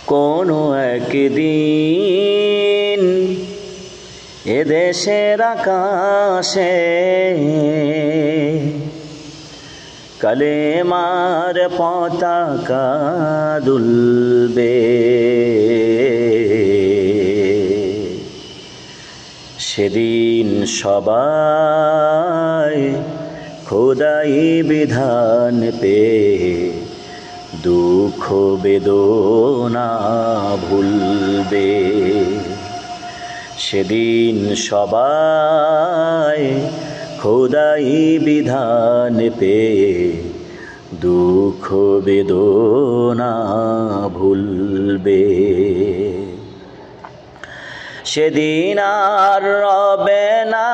কোনো একদিন এদেশের আকাশে কালেমার পতাকা দুলবে। সেদিন সবাই খোদাই বিধান পেয়ে দুঃখ বেদনা ভুলবে। সেদিন সবাই খোদাই বিধান পেয়ে দুঃখ বেদনা ভুলবে। সেদিন আর রবে না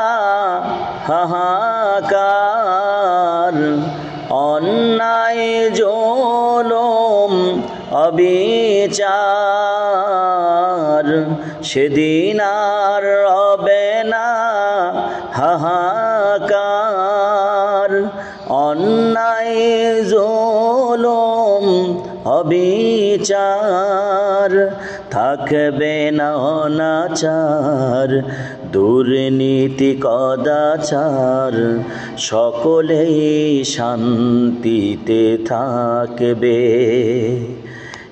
হাহাকার, অন্যায় জুলুম অবিচার। সেদিন আর রবে না হাহাকার, অন্যায় জুলুম অবিচার। থাকবে না অনাচার, দুর্নীতি কদাচার, সকলেই শান্তিতে থাকবে।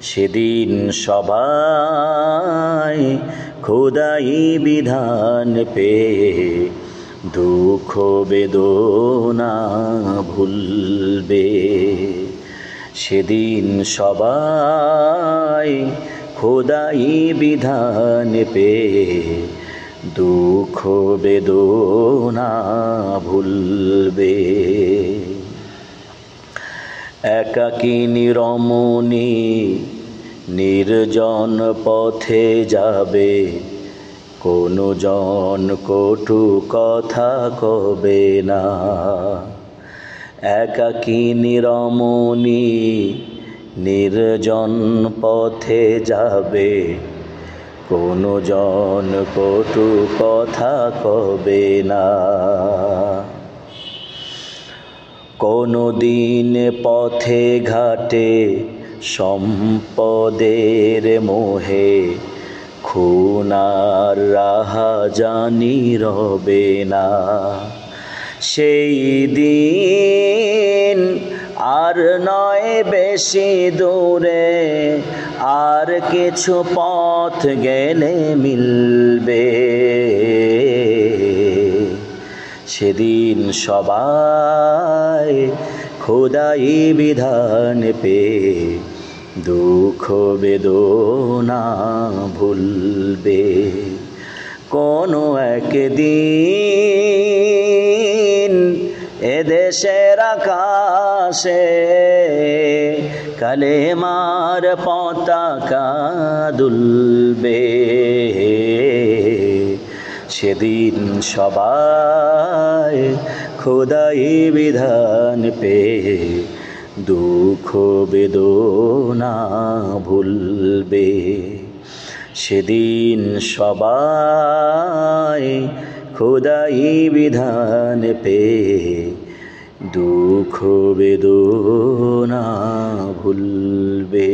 সেদিন সবাই খোদাই বিধান পেয়ে দুঃখ বেদনা ভুলবে। সেদিন সবাই খোদাই বিধান পেয়ে দুঃখ বেদনা ভুলবে। একাকিনী রমণী নির্জন পথে যাবে, কোনো জন কটু কথা কবে না। একাকিনী রমণী নির্জন পথে যাবে, কোনো জন কটু কথা কবে না। কোনো দিন পথে ঘাটে সম্পদের মোহে খুন আর রাহাজানি রবে না। সেই দিন আর নয় বেশি দূরে, আর কিছু পথ গেলে মিলবে। সেদিন সবাই খোদাই বিধান পেয়ে দুঃখ বেদনা ভুলবে। কোনো একদিন এদেশের আকাশে কালেমার পতাকা দুলবে। সেদিন সবাই খোদাই বিধান পেয়ে দুঃখ বেদনা ভুলবে। সেদিন সবাই খোদাই বিধান পেয়ে দুঃখ বেদনা ভুলবে।